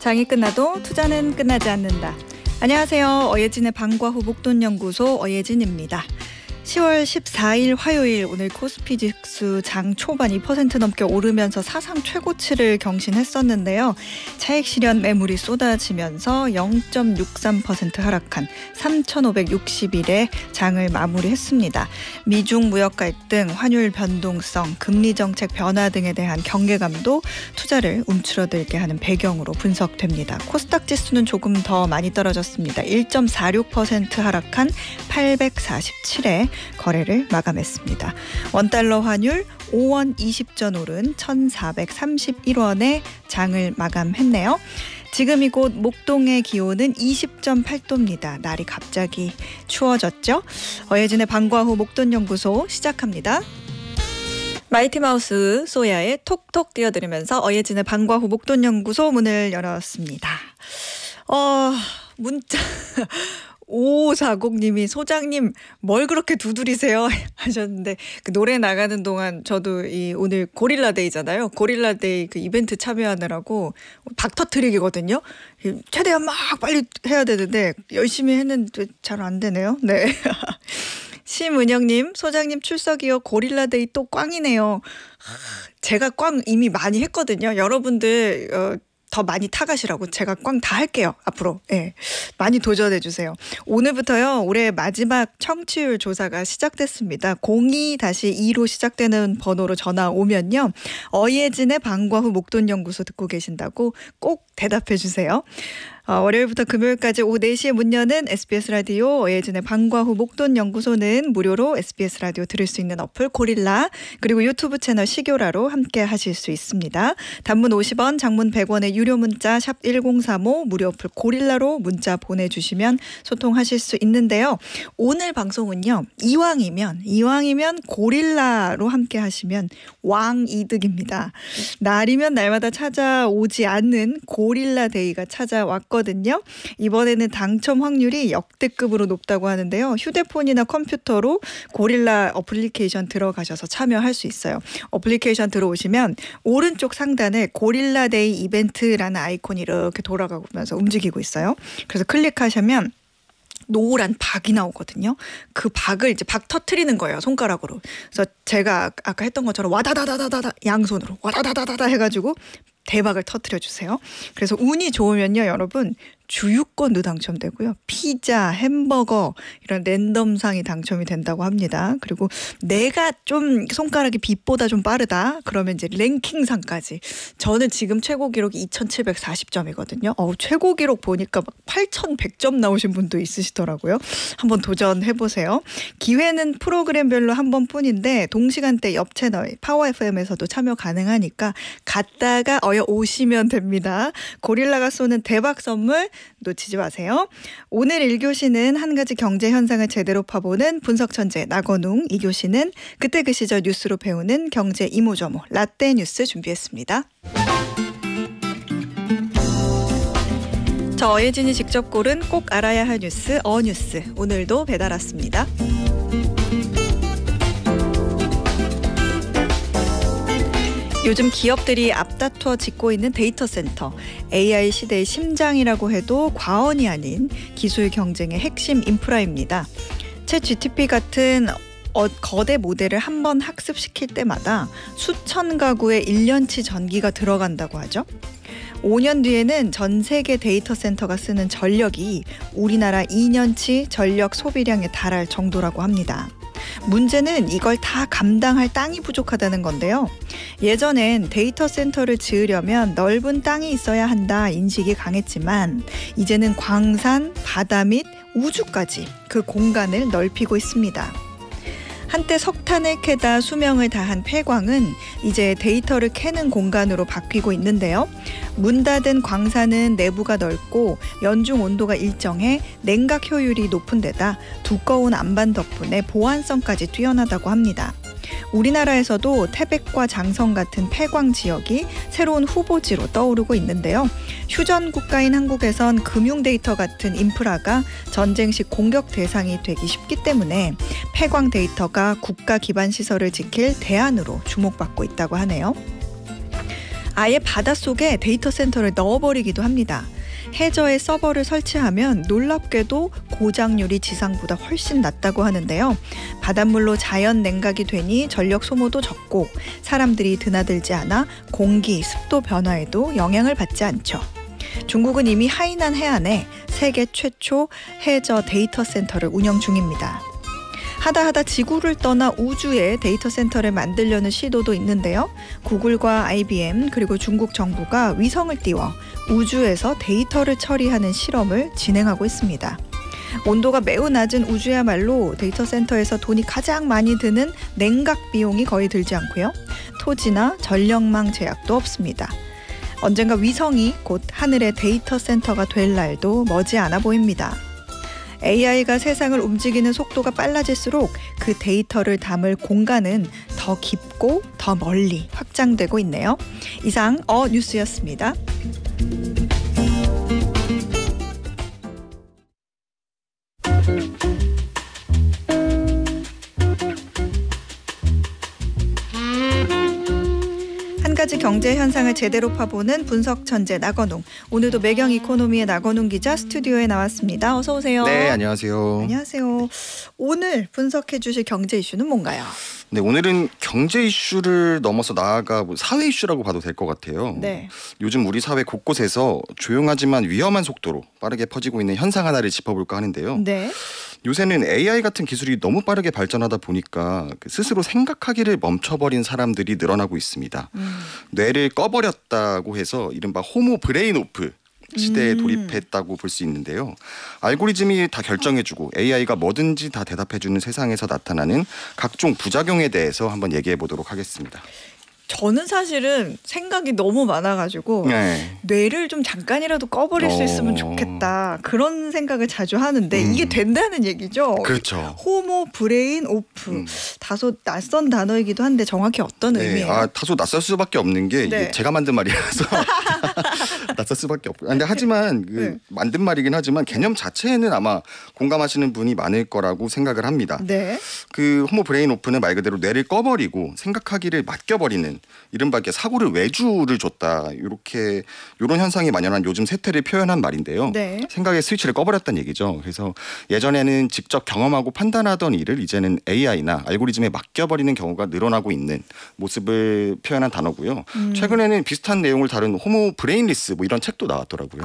장이 끝나도 투자는 끝나지 않는다. 안녕하세요. 어예진의 방과 후 목돈연구소 어예진입니다. 10월 14일 화요일 오늘 코스피 지수 장 초반 2% 넘게 오르면서 사상 최고치를 경신했었는데요. 차익 실현 매물이 쏟아지면서 0.63% 하락한 3,560일에 장을 마무리했습니다. 미중 무역 갈등, 환율 변동성, 금리 정책 변화 등에 대한 경계감도 투자를 움츠러들게 하는 배경으로 분석됩니다. 코스닥 지수는 조금 더 많이 떨어졌습니다. 1.46% 하락한 847에 거래를 마감했습니다. 원달러 환율 5원 20전 오른 1,431원에 장을 마감했네요. 지금 이곳 목동의 기온은 20.8도입니다. 날이 갑자기 추워졌죠? 어예진의 방과 후 목돈연구소 시작합니다. 마이티마우스 소야의 톡톡 띄워드리면서 어예진의 방과 후 목돈연구소 문을 열었습니다. 문자 5540님이 소장님 뭘 그렇게 두드리세요 하셨는데 그 노래 나가는 동안 저도 오늘 고릴라데이잖아요. 고릴라데이 그 이벤트 참여하느라고 박 터트리기거든요. 최대한 막 빨리 해야 되는데 열심히 했는데 잘 안 되네요. 네. 심은영님 소장님 출석이요. 고릴라데이 또 꽝이네요. 제가 꽝 이미 많이 했거든요. 여러분들 더 많이 타가시라고 제가 꽝 다 할게요. 앞으로. 네. 많이 도전해 주세요. 오늘부터요. 올해 마지막 청취율 조사가 시작됐습니다. 02-2로 시작되는 번호로 전화 오면요. 어예진의 방과 후 목돈연구소 듣고 계신다고 꼭 대답해 주세요. 월요일부터 금요일까지 오후 4시에 문 여는 SBS 라디오 어예진의 방과 후 목돈연구소는 무료로 SBS 라디오 들을 수 있는 어플 고릴라 그리고 유튜브 채널 시교라로 함께 하실 수 있습니다. 단문 50원, 장문 100원의 유료 문자 샵 1035 무료 어플 고릴라로 문자 보내주시면 소통하실 수 있는데요. 오늘 방송은요. 이왕이면 고릴라로 함께 하시면 왕이득입니다. 날이면 날마다 찾아오지 않는 고릴라 데이가 찾아왔거든요. 이번에는 당첨 확률이 역대급으로 높다고 하는데요. 휴대폰이나 컴퓨터로 고릴라 어플리케이션 들어가셔서 참여할 수 있어요. 어플리케이션 들어오시면 오른쪽 상단에 고릴라데이 이벤트라는 아이콘이 이렇게 돌아가면서 움직이고 있어요. 그래서 클릭하시면 노란 박이 나오거든요. 그 박을 이제 박 터트리는 거예요. 손가락으로. 그래서 제가 아까 했던 것처럼 와다다다다다 양손으로 와다다다다 해가지고 대박을 터트려 주세요. 그래서 운이 좋으면요, 여러분 주유권도 당첨되고요. 피자, 햄버거 이런 랜덤상이 당첨이 된다고 합니다. 그리고 내가 좀 손가락이 빛보다 좀 빠르다. 그러면 이제 랭킹상까지. 저는 지금 최고 기록이 2,740점이거든요. 최고 기록 보니까 막 8,100점 나오신 분도 있으시더라고요. 한번 도전해보세요. 기회는 프로그램별로 한 번뿐인데 동시간대 옆 채널 파워 FM에서도 참여 가능하니까 갔다가 오시면 됩니다. 고릴라가 쏘는 대박 선물 놓치지 마세요. 오늘 1교시는 한 가지 경제 현상을 제대로 파보는 분석천재 나건웅, 2교시는 그때 그 시절 뉴스로 배우는 경제 이모저모 라떼 뉴스 준비했습니다. 저 어예진이 직접 고른 꼭 알아야 할 뉴스 어뉴스 오늘도 배달 왔습니다. 요즘 기업들이 앞다투어 짓고 있는 데이터 센터, AI 시대의 심장이라고 해도 과언이 아닌 기술 경쟁의 핵심 인프라입니다. 챗GPT 같은 거대 모델을 한번 학습시킬 때마다 수천 가구의 1년치 전기가 들어간다고 하죠. 5년 뒤에는 전 세계 데이터 센터가 쓰는 전력이 우리나라 2년치 전력 소비량에 달할 정도라고 합니다. 문제는 이걸 다 감당할 땅이 부족하다는 건데요. 예전엔 데이터 센터를 지으려면 넓은 땅이 있어야 한다 인식이 강했지만 이제는 광산, 바다 및 우주까지 그 공간을 넓히고 있습니다. 한때 석탄을 캐다 수명을 다한 폐광은 이제 데이터를 캐는 공간으로 바뀌고 있는데요. 문 닫은 광산은 내부가 넓고 연중 온도가 일정해 냉각 효율이 높은 데다 두꺼운 안반 덕분에 보안성까지 뛰어나다고 합니다. 우리나라에서도 태백과 장성 같은 폐광 지역이 새로운 후보지로 떠오르고 있는데요. 휴전 국가인 한국에선 금융 데이터 같은 인프라가 전쟁 시 공격 대상이 되기 쉽기 때문에 폐광 데이터가 국가 기반 시설을 지킬 대안으로 주목받고 있다고 하네요. 아예 바닷속에 데이터 센터를 넣어버리기도 합니다. 해저에 서버를 설치하면 놀랍게도 고장률이 지상보다 훨씬 낮다고 하는데요. 바닷물로 자연 냉각이 되니 전력 소모도 적고 사람들이 드나들지 않아 공기, 습도 변화에도 영향을 받지 않죠. 중국은 이미 하이난 해안에 세계 최초 해저 데이터 센터를 운영 중입니다. 하다 지구를 떠나 우주에 데이터 센터를 만들려는 시도도 있는데요. 구글과 IBM 그리고 중국 정부가 위성을 띄워 우주에서 데이터를 처리하는 실험을 진행하고 있습니다. 온도가 매우 낮은 우주야말로 데이터 센터에서 돈이 가장 많이 드는 냉각 비용이 거의 들지 않고요. 토지나 전력망 제약도 없습니다. 언젠가 위성이 곧 하늘의 데이터 센터가 될 날도 머지않아 보입니다. AI가 세상을 움직이는 속도가 빨라질수록 그 데이터를 담을 공간은 더 깊고 더 멀리 확장되고 있네요. 이상 뉴스였습니다. 한 가지 경제 현상을 제대로 파보는 분석 천재 나건웅. 오늘도 매경 이코노미의 나건웅 기자 스튜디오에 나왔습니다. 어서 오세요. 네, 안녕하세요. 안녕하세요. 오늘 분석해 주실 경제 이슈는 뭔가요? 네, 오늘은 경제 이슈를 넘어서 나아가 사회 이슈라고 봐도 될 것 같아요. 네. 요즘 우리 사회 곳곳에서 조용하지만 위험한 속도로 빠르게 퍼지고 있는 현상 하나를 짚어볼까 하는데요. 네. 요새는 AI 같은 기술이 너무 빠르게 발전하다 보니까 스스로 생각하기를 멈춰버린 사람들이 늘어나고 있습니다. 뇌를 꺼버렸다고 해서 이른바 호모 브레인 오프 시대에 돌입했다고 볼 수 있는데요. 알고리즘이 다 결정해주고 AI가 뭐든지 다 대답해주는 세상에서 나타나는 각종 부작용에 대해서 한번 얘기해 보도록 하겠습니다. 저는 사실은 생각이 너무 많아가지고 뇌를 좀 잠깐이라도 꺼버릴 수 있으면 좋겠다. 그런 생각을 자주 하는데 이게 된다는 얘기죠. 그렇죠. 호모 브레인 오프. 다소 낯선 단어이기도 한데 정확히 어떤 의미예요? 다소 낯설 수밖에 없는 게 이게 제가 만든 말이라서 낯설 수밖에 없고. 근데 하지만 만든 말이긴 하지만 개념 자체에는 아마 공감하시는 분이 많을 거라고 생각을 합니다. 네. 그 호모 브레인 오프는 말 그대로 뇌를 꺼버리고 생각하기를 맡겨버리는 이른바 사고를 외주를 줬다. 이런 현상이 만연한 요즘 세태를 표현한 말인데요. 네. 생각의 스위치를 꺼버렸다는 얘기죠. 그래서 예전에는 직접 경험하고 판단하던 일을 이제는 AI나 알고리즘에 맡겨버리는 경우가 늘어나고 있는 모습을 표현한 단어고요. 최근에는 비슷한 내용을 다룬 호모 브레인리스 이런 책도 나왔더라고요.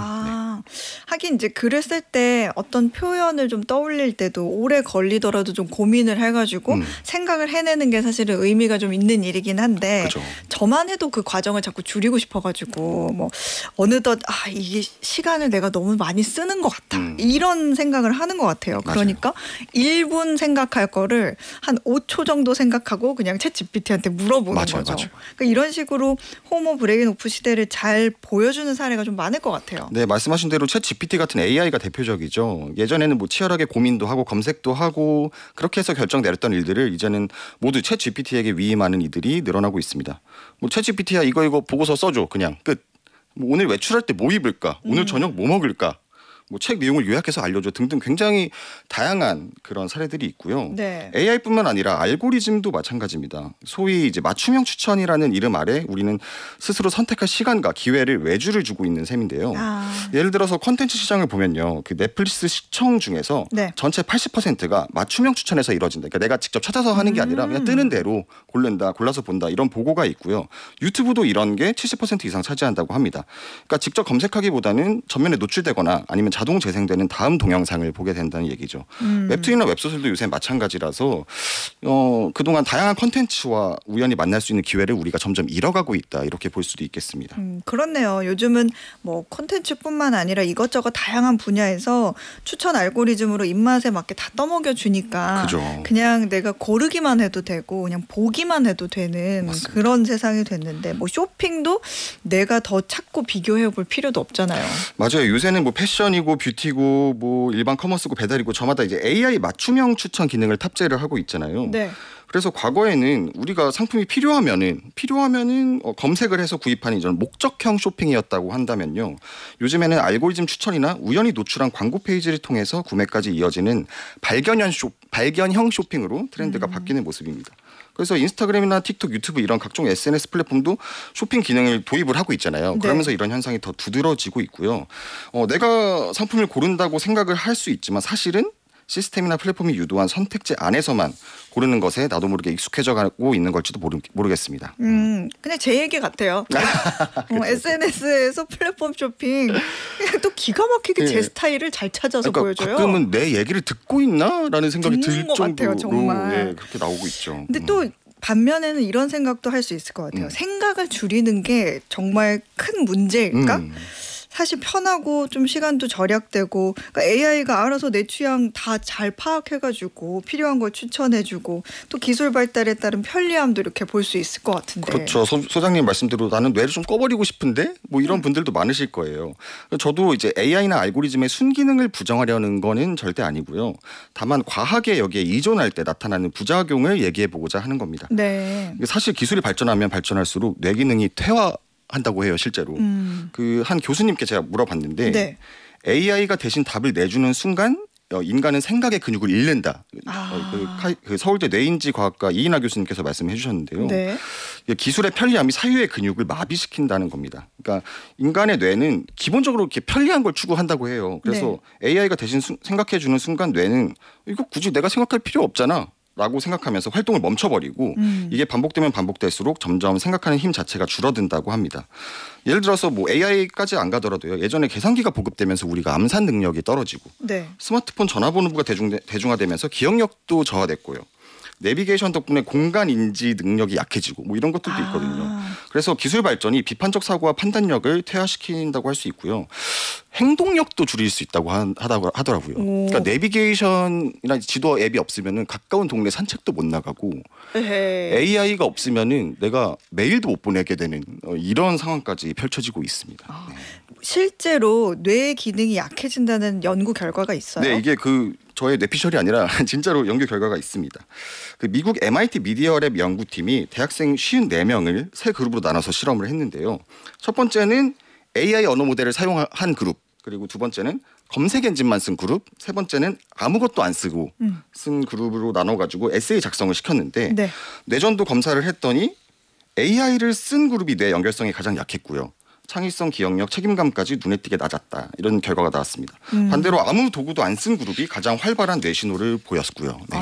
하긴 이제 글을 쓸 때 어떤 표현을 좀 떠올릴 때도 오래 걸리더라도 좀 고민을 해가지고 생각을 해내는 게 사실은 의미가 좀 있는 일이긴 한데 그렇죠. 저만 해도 그 과정을 자꾸 줄이고 싶어가지고 어느덧 이게 시간을 내가 너무 많이 쓰는 것 같아 이런 생각을 하는 것 같아요. 그러니까 1분 생각할 거를 한 5초 정도 생각하고 그냥 챗 GPT한테 물어보는 거죠. 그러니까 이런 식으로 호모 브레인 오프 시대를 잘 보여주는 사례가 좀 많을 것 같아요. 네, 말씀하신 대로 챗 GPT 같은 AI가 대표적이죠. 예전에는 치열하게 고민도 하고 검색도 하고 그렇게 해서 결정 내렸던 일들을 이제는 모두 챗 GPT에게 위임하는 이들이 늘어나고 있습니다. 챗 GPT야 이거 보고서 써줘 그냥 끝. 오늘 외출할 때 뭐 입을까? 오늘 저녁 뭐 먹을까? 책 내용을 요약해서 알려줘 등등 굉장히 다양한 그런 사례들이 있고요. 네. AI뿐만 아니라 알고리즘도 마찬가지입니다. 소위 이제 맞춤형 추천이라는 이름 아래 우리는 스스로 선택할 시간과 기회를 외주를 주고 있는 셈인데요. 예를 들어서 콘텐츠 시장을 보면요. 그 넷플릭스 시청 중에서 전체 80%가 맞춤형 추천에서 이루어진다. 그러니까 내가 직접 찾아서 하는 게 아니라 그냥 뜨는 대로 골라서 본다. 이런 보고가 있고요. 유튜브도 이런 게 70% 이상 차지한다고 합니다. 그러니까 직접 검색하기보다는 전면에 노출되거나 아니면 자동 재생되는 다음 동영상을 보게 된다는 얘기죠. 웹툰이나 웹소설도 요새 마찬가지라서 그동안 다양한 콘텐츠와 우연히 만날 수 있는 기회를 우리가 점점 잃어가고 있다. 이렇게 볼 수도 있겠습니다. 그렇네요. 요즘은 콘텐츠뿐만 아니라 이것저것 다양한 분야에서 추천 알고리즘으로 입맛에 맞게 다 떠먹여 주니까 그냥 내가 고르기만 해도 되고 그냥 보기만 해도 되는 맞습니다. 그런 세상이 됐는데 쇼핑도 내가 더 찾고 비교해 볼 필요도 없잖아요. 맞아요. 요새는 패션이고 뷰티고 일반 커머스고 배달이고 저마다 이제 AI 맞춤형 추천 기능을 탑재를 하고 있잖아요. 네. 그래서 과거에는 우리가 상품이 필요하면은 검색을 해서 구입하는 이런 목적형 쇼핑이었다고 한다면요. 요즘에는 알고리즘 추천이나 우연히 노출한 광고 페이지를 통해서 구매까지 이어지는 발견형 쇼핑으로 트렌드가 바뀌는 모습입니다. 그래서 인스타그램이나 틱톡, 유튜브 이런 각종 SNS 플랫폼도 쇼핑 기능을 도입을 하고 있잖아요. 네. 그러면서 이런 현상이 더 두드러지고 있고요. 내가 상품을 고른다고 생각을 할 수 있지만 사실은 시스템이나 플랫폼이 유도한 선택지 안에서만 고르는 것에 나도 모르게 익숙해져 가고 있는 걸지도 모르겠습니다. 그냥 제 얘기 같아요. SNS에서 플랫폼 쇼핑 그냥 또 기가 막히게 제 스타일을 잘 찾아서 그러니까 보여줘요. 가끔은 내 얘기를 듣고 있나라는 생각이 들 것 정도로 같아요, 정말. 그렇게 나오고 있죠. 근데 또 반면에는 이런 생각도 할 수 있을 것 같아요. 생각을 줄이는 게 정말 큰 문제일까? 사실 편하고 좀 시간도 절약되고 그러니까 AI가 알아서 내 취향 다 잘 파악해가지고 필요한 걸 추천해주고 또 기술 발달에 따른 편리함도 이렇게 볼 수 있을 것 같은데. 그렇죠. 소장님 말씀대로 나는 뇌를 좀 꺼버리고 싶은데 뭐 이런 분들도 많으실 거예요. 저도 이제 AI나 알고리즘의 순기능을 부정하려는 거는 절대 아니고요. 다만 과하게 여기에 의존할 때 나타나는 부작용을 얘기해보고자 하는 겁니다. 네. 사실 기술이 발전하면 발전할수록 뇌 기능이 퇴화한다고 해요, 실제로. 그 한 교수님께 제가 물어봤는데 네. AI가 대신 답을 내주는 순간 인간은 생각의 근육을 잃는다. 그 서울대 뇌인지과학과 이인하 교수님께서 말씀해 주셨는데요. 네. 기술의 편리함이 사유의 근육을 마비시킨다는 겁니다. 그러니까 인간의 뇌는 기본적으로 이렇게 편리한 걸 추구한다고 해요. 그래서 AI가 대신 생각해 주는 순간 뇌는 이거 굳이 내가 생각할 필요 없잖아. 라고 생각하면서 활동을 멈춰버리고 이게 반복되면 반복될수록 점점 생각하는 힘 자체가 줄어든다고 합니다. 예를 들어서 뭐 AI까지 안 가더라도요. 예전에 계산기가 보급되면서 우리가 암산 능력이 떨어지고 스마트폰 전화번호부가 대중화되면서 기억력도 저하됐고요. 내비게이션 덕분에 공간 인지 능력이 약해지고 뭐 이런 것들도 있거든요. 그래서 기술 발전이 비판적 사고와 판단력을 퇴화시킨다고 할 수 있고요. 행동력도 줄일 수 있다고 하더라고요. 그러니까 내비게이션이나 지도 앱이 없으면은 가까운 동네 산책도 못 나가고 AI가 없으면은 내가 메일도 못 보내게 되는 이런 상황까지 펼쳐지고 있습니다. 네. 실제로 뇌 기능이 약해진다는 연구 결과가 있어요? 네, 이게 저의 뇌피셜이 아니라 진짜로 연구 결과가 있습니다. 그 미국 MIT 미디어랩 연구팀이 대학생 54명을 세 그룹으로 나눠서 실험을 했는데요. 첫 번째는 AI 언어 모델을 사용한 그룹, 그리고 두 번째는 검색 엔진만 쓴 그룹, 세 번째는 아무것도 안 쓰고 쓴 그룹으로 나눠가지고 에세이 작성을 시켰는데 뇌전도 검사를 했더니 AI를 쓴 그룹이 뇌 연결성이 가장 약했고요. 창의성, 기억력, 책임감까지 눈에 띄게 낮았다. 이런 결과가 나왔습니다. 반대로 아무 도구도 안 쓴 그룹이 가장 활발한 뇌 신호를 보였고요. 네.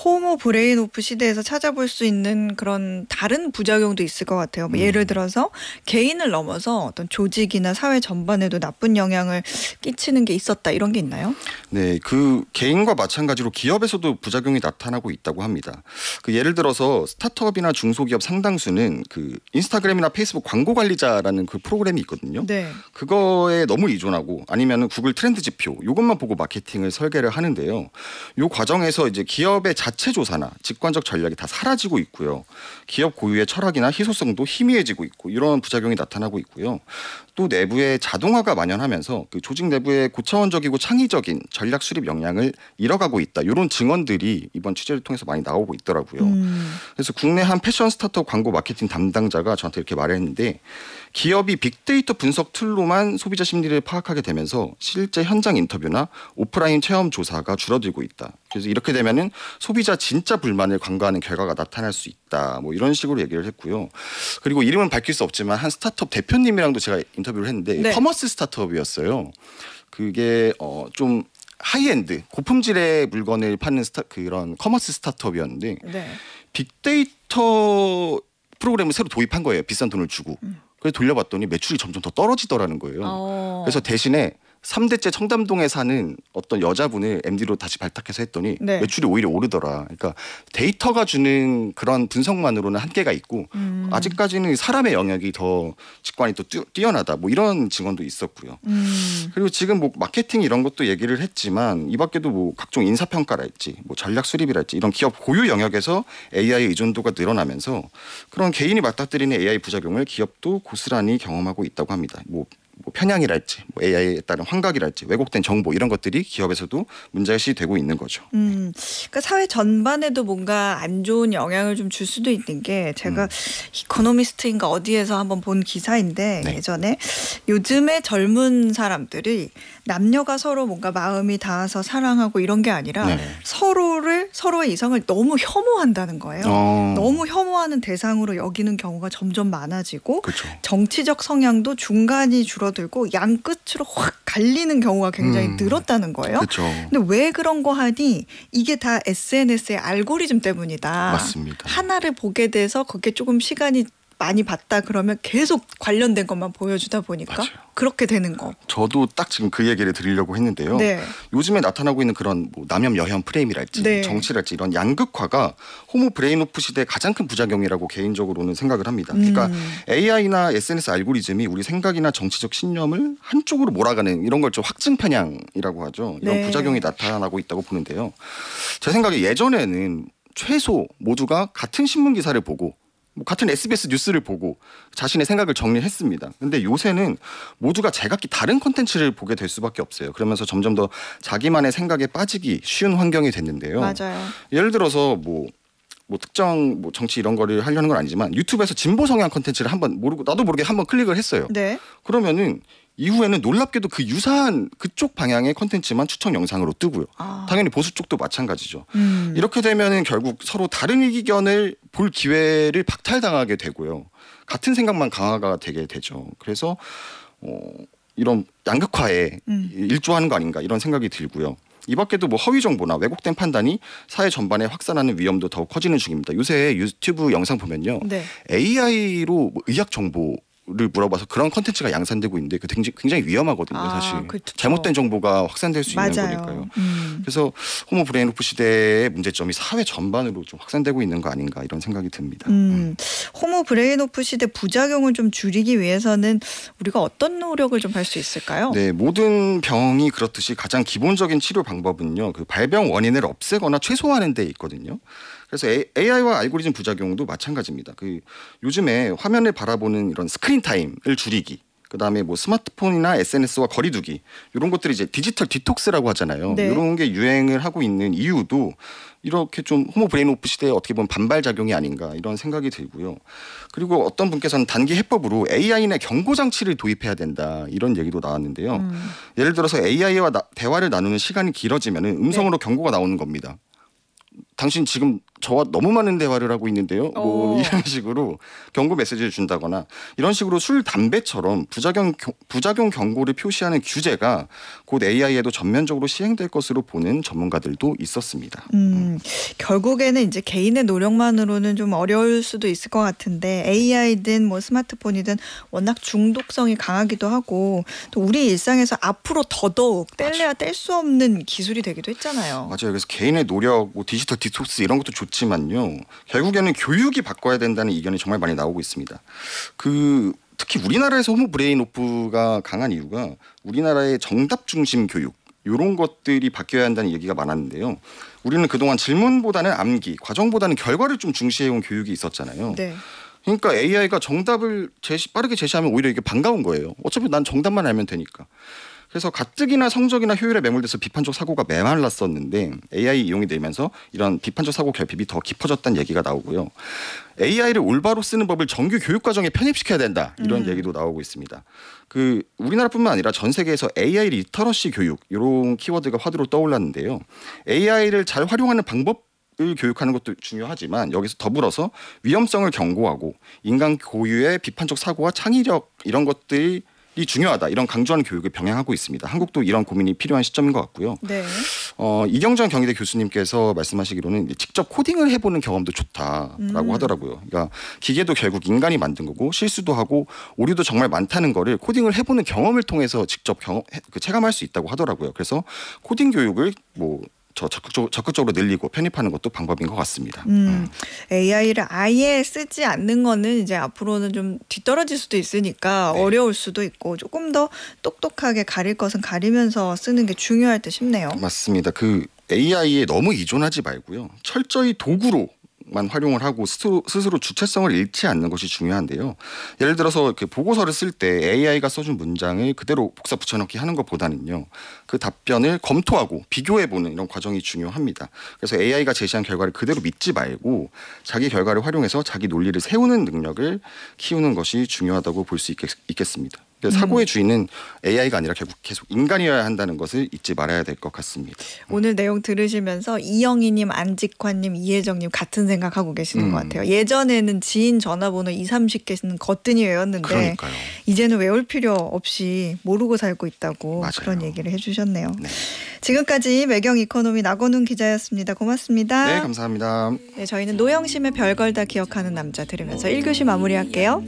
호모 브레인 오프 시대에서 찾아볼 수 있는 그런 다른 부작용도 있을 것 같아요. 뭐 예를 들어서 개인을 넘어서 어떤 조직이나 사회 전반에도 나쁜 영향을 끼치는 게 있었다. 이런 게 있나요? 네, 그 개인과 마찬가지로 기업에서도 부작용이 나타나고 있다고 합니다. 그 예를 들어서 스타트업이나 중소기업 상당수는 그 인스타그램이나 페이스북 광고 관리자라는 그 프로그램이 있거든요. 네. 그거에 너무 의존하고 아니면은 구글 트렌드 지표 요것만 보고 마케팅을 설계를 하는데요. 요 과정에서 이제 기업의 자체 조사나 직관적 전략이 다 사라지고 있고요. 기업 고유의 철학이나 희소성도 희미해지고 있고 이런 부작용이 나타나고 있고요. 또 내부에 자동화가 만연하면서 그 조직 내부의 고차원적이고 창의적인 전략 수립 역량을 잃어가고 있다. 이런 증언들이 이번 취재를 통해서 많이 나오고 있더라고요. 그래서 국내 한 패션 스타트업 광고 마케팅 담당자가 저한테 이렇게 말했는데 기업이 빅데이터 분석 툴로만 소비자 심리를 파악하게 되면서 실제 현장 인터뷰나 오프라인 체험 조사가 줄어들고 있다. 그래서 이렇게 되면은 소비자 진짜 불만을 간과하는 결과가 나타날 수 있다. 뭐 이런 식으로 얘기를 했고요. 그리고 이름은 밝힐 수 없지만 한 스타트업 대표님이랑도 제가 인터뷰를 했는데 커머스 스타트업이었어요. 그게 좀 하이엔드 고품질의 물건을 파는 그런 커머스 스타트업이었는데 빅데이터 프로그램을 새로 도입한 거예요. 비싼 돈을 주고. 그래서 돌려봤더니 매출이 점점 더 떨어지더라는 거예요. 그래서 대신에 3대째 청담동에 사는 어떤 여자분을 MD로 다시 발탁해서 했더니 매출이 오히려 오르더라. 그러니까 데이터가 주는 그런 분석만으로는 한계가 있고 아직까지는 사람의 영역이 더 직관이 또 뛰어나다. 뭐 이런 증언도 있었고요. 그리고 지금 뭐 마케팅 이런 것도 얘기를 했지만 이 밖에도 뭐 각종 인사평가랄지 뭐 전략 수립이랄지 이런 기업 고유 영역에서 AI 의존도가 늘어나면서 그런 개인이 맞닥뜨리는 AI 부작용을 기업도 고스란히 경험하고 있다고 합니다. 뭐 뭐 편향이랄지 뭐 AI에 따른 환각이랄지 왜곡된 정보 이런 것들이 기업에서도 문제시 되고 있는 거죠. 그러니까 사회 전반에도 뭔가 안 좋은 영향을 좀 줄 수도 있는 게 제가 이코노미스트인가 어디에서 한번 본 기사인데 네. 예전에 요즘에 젊은 사람들이 남녀가 서로 뭔가 마음이 닿아서 사랑하고 이런 게 아니라 네. 서로의 이성을 너무 혐오한다는 거예요. 너무 혐오하는 대상으로 여기는 경우가 점점 많아지고 그렇죠. 정치적 성향도 중간이 줄어들고 양 끝으로 확 갈리는 경우가 굉장히 늘었다는 거예요. 그렇죠. 근데 왜 그런 거 하니 이게 다 SNS의 알고리즘 때문이다. 맞습니다. 하나를 보게 돼서 거기에 조금 시간이 많이 봤다 그러면 계속 관련된 것만 보여주다 보니까 맞아요. 그렇게 되는 거. 저도 딱 지금 그 얘기를 드리려고 했는데요. 네. 요즘에 나타나고 있는 그런 뭐 남염 여현 프레임이랄지 네. 정치랄지 이런 양극화가 호모 브레인오프 시대의 가장 큰 부작용이라고 개인적으로는 생각을 합니다. 그러니까 AI나 SNS 알고리즘이 우리 생각이나 정치적 신념을 한쪽으로 몰아가는 이런 걸 좀 확증 편향이라고 하죠. 이런 네. 부작용이 나타나고 있다고 보는데요. 제 생각에 예전에는 최소 모두가 같은 신문 기사를 보고 뭐 같은 SBS 뉴스를 보고 자신의 생각을 정리했습니다. 근데 요새는 모두가 제각기 다른 콘텐츠를 보게 될 수밖에 없어요. 그러면서 점점 더 자기만의 생각에 빠지기 쉬운 환경이 됐는데요. 맞아요. 예를 들어서 뭐 특정 뭐 정치 이런 거를 하려는 건 아니지만 유튜브에서 진보 성향 콘텐츠를 한번 나도 모르게 한번 클릭을 했어요. 네. 그러면은 이후에는 놀랍게도 그 유사한 그쪽 방향의 콘텐츠만 추천 영상으로 뜨고요. 당연히 보수 쪽도 마찬가지죠. 이렇게 되면은 결국 서로 다른 의견을 볼 기회를 박탈당하게 되고요. 같은 생각만 강화가 되게 되죠. 그래서 이런 양극화에 일조하는 거 아닌가 이런 생각이 들고요. 이 밖에도 뭐 허위 정보나 왜곡된 판단이 사회 전반에 확산하는 위험도 더욱 커지는 중입니다. 요새 유튜브 영상 보면요. 네. AI로 뭐 의학 정보를 물어봐서 그런 컨텐츠가 양산되고 있는데 그 굉장히 위험하거든요. 사실 그렇죠. 잘못된 정보가 확산될 수 있는 맞아요. 거니까요. 그래서 호모 브레인오프 시대의 문제점이 사회 전반으로 좀 확산되고 있는 거 아닌가 이런 생각이 듭니다. 호모 브레인오프 시대 부작용을 좀 줄이기 위해서는 우리가 어떤 노력을 좀 할 수 있을까요? 네, 모든 병이 그렇듯이 가장 기본적인 치료 방법은요. 그 발병 원인을 없애거나 최소화하는 데 있거든요. 그래서 AI와 알고리즘 부작용도 마찬가지입니다. 그 요즘에 화면을 바라보는 이런 스크린 타임을 줄이기, 그다음에 뭐 스마트폰이나 SNS와 거리두기 이런 것들이 이제 디지털 디톡스라고 하잖아요. 네. 이런 게 유행을 하고 있는 이유도 이렇게 좀 호모 브레인오프 시대에 어떻게 보면 반발 작용이 아닌가 이런 생각이 들고요. 그리고 어떤 분께서는 단기 해법으로 AI 내 경고 장치를 도입해야 된다 이런 얘기도 나왔는데요. 예를 들어서 AI와 대화를 나누는 시간이 길어지면 음성으로 경고가 나오는 겁니다. 당신 지금 저와 너무 많은 대화를 하고 있는데요. 뭐 이런 식으로 경고 메시지를 준다거나 이런 식으로 술, 담배처럼 부작용 경고를 표시하는 규제가 곧 AI에도 전면적으로 시행될 것으로 보는 전문가들도 있었습니다. 결국에는 이제 개인의 노력만으로는 좀 어려울 수도 있을 것 같은데 AI든 뭐 스마트폰이든 워낙 중독성이 강하기도 하고 또 우리 일상에서 앞으로 더더욱 뗄래야 뗄 수 없는 기술이 되기도 했잖아요. 맞아요. 그래서 개인의 노력, 뭐 디지털 디톡스 이런 것도 좋지만요. 결국에는 교육이 바꿔야 된다는 의견이 정말 많이 나오고 있습니다. 특히 우리나라에서 호모 브레인오프가 강한 이유가 우리나라의 정답 중심 교육 이런 것들이 바뀌어야 한다는 얘기가 많았는데요. 우리는 그동안 질문보다는 암기, 과정보다는 결과를 좀 중시해온 교육이 있었잖아요. 네. 그러니까 AI가 정답을 빠르게 제시하면 오히려 이게 반가운 거예요. 어차피 난 정답만 알면 되니까. 그래서 가뜩이나 성적이나 효율에 매몰돼서 비판적 사고가 메말랐었는데 AI 이용이 되면서 이런 비판적 사고 결핍이 더 깊어졌다는 얘기가 나오고요. AI를 올바로 쓰는 법을 정규 교육 과정에 편입시켜야 된다 이런 얘기도 나오고 있습니다. 우리나라뿐만 아니라 전 세계에서 AI 리터러시 교육 이런 키워드가 화두로 떠올랐는데요. AI를 잘 활용하는 방법을 교육하는 것도 중요하지만 여기서 더불어서 위험성을 경고하고 인간 고유의 비판적 사고와 창의력 이런 것들이 중요하다 이런 강조하는 교육을 병행하고 있습니다. 한국도 이런 고민이 필요한 시점인 것 같고요. 네. 이경정 경희대 교수님께서 말씀하시기로는 직접 코딩을 해보는 경험도 좋다라고 하더라고요. 그러니까 기계도 결국 인간이 만든 거고 실수도 하고 오류도 정말 많다는 거를 코딩을 해보는 경험을 통해서 직접 체감할 수 있다고 하더라고요. 그래서 코딩 교육을 적극적으로 늘리고 편입하는 것도 방법인 것 같습니다. AI를 아예 쓰지 않는 거는 이제 앞으로는 좀 뒤떨어질 수도 있으니까 네. 어려울 수도 있고 조금 더 똑똑하게 가릴 것은 가리면서 쓰는 게 중요할 듯 싶네요. 맞습니다. AI에 너무 의존하지 말고요. 철저히 도구로 방식만 활용을 하고 스스로 주체성을 잃지 않는 것이 중요한데요. 예를 들어서 이렇게 보고서를 쓸 때 AI가 써준 문장을 그대로 복사 붙여넣기 하는 것보다는요. 그 답변을 검토하고 비교해보는 이런 과정이 중요합니다. 그래서 AI가 제시한 결과를 그대로 믿지 말고 자기 결과를 활용해서 자기 논리를 세우는 능력을 키우는 것이 중요하다고 볼 수 있겠습니다. 사고의 주인은 AI가 아니라 결국 계속 인간이어야 한다는 것을 잊지 말아야 될 것 같습니다. 오늘 내용 들으시면서 이영희님, 안직환님, 이혜정님 같은 생각하고 계시는 것 같아요. 예전에는 지인 전화번호 20, 30개는 거뜬히 외웠는데 그러니까요. 이제는 외울 필요 없이 모르고 살고 있다고 맞아요. 그런 얘기를 해주셨네요. 네. 지금까지 매경 이코노미 나건훈 기자였습니다. 고맙습니다. 네, 감사합니다. 네, 저희는 노영심의 별걸 다 기억하는 남자 들으면서 1교시 마무리할게요.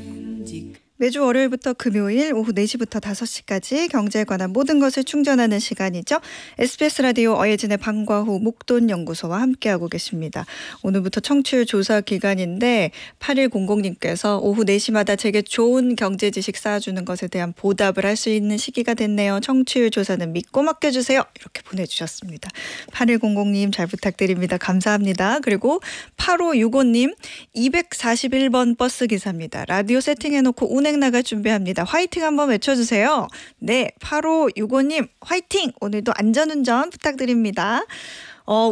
매주 월요일부터 금요일 오후 4시부터 5시까지 경제에 관한 모든 것을 충전하는 시간이죠. SBS 라디오 어예진의 방과후 목돈연구소와 함께하고 계십니다. 오늘부터 청취율 조사 기간인데 8100님께서 오후 4시마다 제게 좋은 경제 지식 쌓아주는 것에 대한 보답을 할 수 있는 시기가 됐네요. 청취율 조사는 믿고 맡겨주세요. 이렇게 보내주셨습니다. 8100님 잘 부탁드립니다. 감사합니다. 그리고 8565님 241번 버스 기사입니다. 라디오 세팅해놓고 운행 나갈 준비합니다. 화이팅 한번 외쳐주세요. 네, 8565님 화이팅! 오늘도 안전운전 부탁드립니다.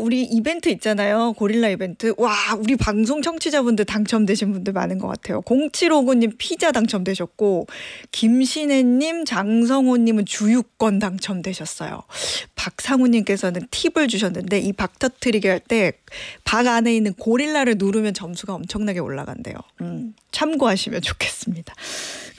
우리 이벤트 있잖아요. 고릴라 이벤트. 와, 우리 방송 청취자분들 당첨되신 분들 많은 것 같아요. 0759님 피자 당첨되셨고 김신혜님, 장성호님은 주유권 당첨되셨어요. 박상우님께서는 팁을 주셨는데 이 박 터트리게 할 때 박 안에 있는 고릴라를 누르면 점수가 엄청나게 올라간대요. 참고하시면 좋겠습니다.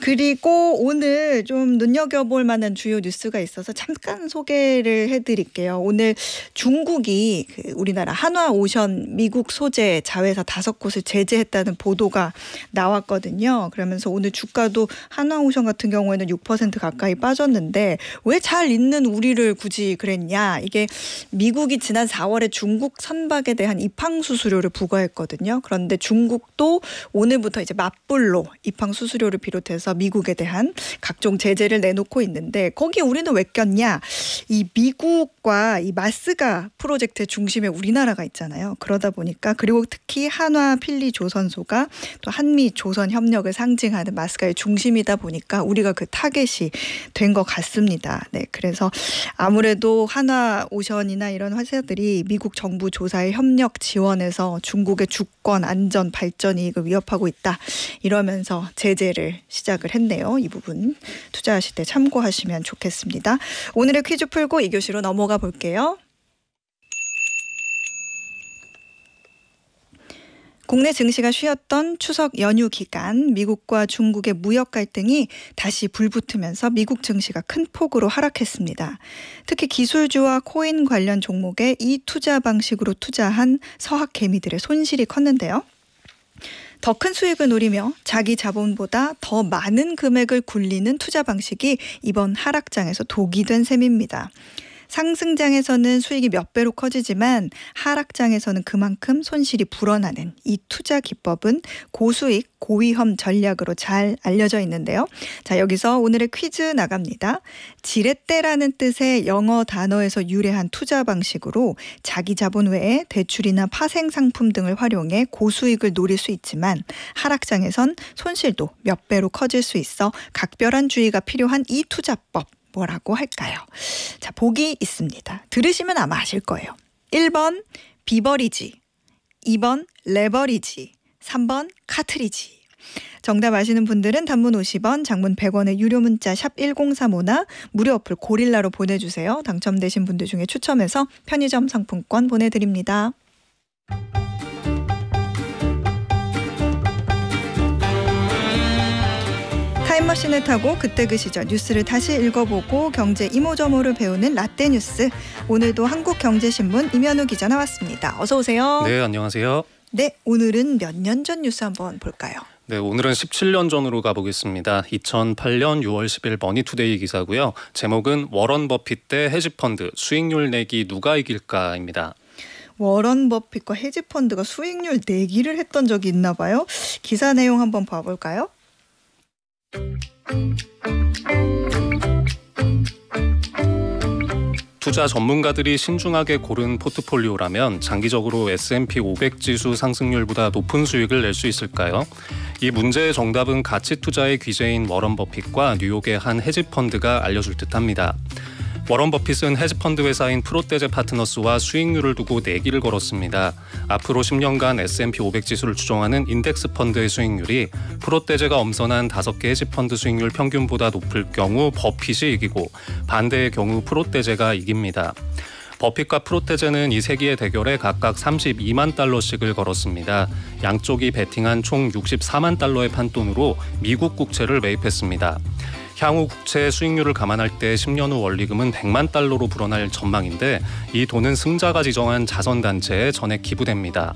그리고 오늘 좀 눈여겨볼 만한 주요 뉴스가 있어서 잠깐 소개를 해드릴게요. 오늘 중국이 우리나라 한화오션 미국 소재 자회사 5곳을 제재했다는 보도가 나왔거든요. 그러면서 오늘 주가도 한화오션 같은 경우에는 6% 가까이 빠졌는데 왜 잘 있는 우리를 굳이 그랬냐. 이게 미국이 지난 4월에 중국 선박에 대한 입항 수수료를 부과했거든요. 그런데 중국도 오늘부터 이제 맞불로 입항 수수료를 비롯해서 미국에 대한 각종 제재를 내놓고 있는데 거기에 우리는 왜 꼈냐. 이 미국과 이 마스가 프로젝트의 중심에 우리나라가 있잖아요. 그러다 보니까 그리고 특히 한화 필리 조선소가 또 한미 조선 협력을 상징하는 마스가의 중심이다 보니까 우리가 그 타겟이 된 것 같습니다. 네, 그래서 아무래도 한화오션이나 이런 회사들이 미국 정부 조사에 협력 지원해서 중국의 주권, 안전, 발전 이익을 위협하고 있다. 이러면서 제재를 시작을 했네요. 이 부분 투자하실 때 참고하시면 좋겠습니다. 오늘의 퀴즈 풀고 2교시로 넘어가 볼게요. 국내 증시가 쉬었던 추석 연휴 기간 미국과 중국의 무역 갈등이 다시 불붙으면서 미국 증시가 큰 폭으로 하락했습니다. 특히 기술주와 코인 관련 종목에 이 투자 방식으로 투자한 서학 개미들의 손실이 컸는데요. 더 큰 수익을 노리며 자기 자본보다 더 많은 금액을 굴리는 투자 방식이 이번 하락장에서 독이 된 셈입니다. 상승장에서는 수익이 몇 배로 커지지만 하락장에서는 그만큼 손실이 불어나는 이 투자 기법은 고수익, 고위험 전략으로 잘 알려져 있는데요. 자, 여기서 오늘의 퀴즈 나갑니다. 지렛대라는 뜻의 영어 단어에서 유래한 투자 방식으로 자기 자본 외에 대출이나 파생 상품 등을 활용해 고수익을 노릴 수 있지만 하락장에선 손실도 몇 배로 커질 수 있어 각별한 주의가 필요한 이 투자법. 뭐라고 할까요? 자, 보기 있습니다. 들으시면 아마 아실 거예요. 1번 비버리지, 2번 레버리지, 3번 카트리지. 정답 아시는 분들은 단문 50원, 장문 100원의 유료 문자 샵 1035나 무료 어플 고릴라로 보내주세요. 당첨되신 분들 중에 추첨해서 편의점 상품권 보내드립니다. 타임머신을 타고 그때 그 시절 뉴스를 다시 읽어보고 경제 이모저모를 배우는 라떼 뉴스. 오늘도 한국경제신문 임현우 기자 나왔습니다. 어서 오세요. 네, 안녕하세요. 네, 오늘은 몇 년 전 뉴스 한번 볼까요? 네, 오늘은 17년 전으로 가보겠습니다. 2008년 6월 10일 머니투데이 기사고요. 제목은 워런 버핏 대 헤지펀드 수익률 내기 누가 이길까입니다. 워런 버핏과 헤지펀드가 수익률 내기를 했던 적이 있나 봐요. 기사 내용 한번 봐볼까요? 투자 전문가들이 신중하게 고른 포트폴리오라면 장기적으로 S&P 500 지수 상승률보다 높은 수익을 낼 수 있을까요? 이 문제의 정답은 가치 투자의 귀재인 워런 버핏과 뉴욕의 한 헤지펀드가 알려줄 듯합니다. 워런 버핏은 헤지펀드 회사인 프로테제 파트너스와 수익률을 두고 내기를 걸었습니다. 앞으로 10년간 S&P 500 지수를 추종하는 인덱스 펀드의 수익률이 프로테제가 엄선한 5개 헤지펀드 수익률 평균보다 높을 경우 버핏이 이기고 반대의 경우 프로테제가 이깁니다. 버핏과 프로테제는 이 세기의 대결에 각각 32만 달러씩을 걸었습니다. 양쪽이 베팅한 총 64만 달러의 판돈으로 미국 국채를 매입했습니다. 향후 국채 수익률을 감안할 때 10년 후 원리금은 100만 달러로 불어날 전망인데 이 돈은 승자가 지정한 자선단체에 전액 기부됩니다.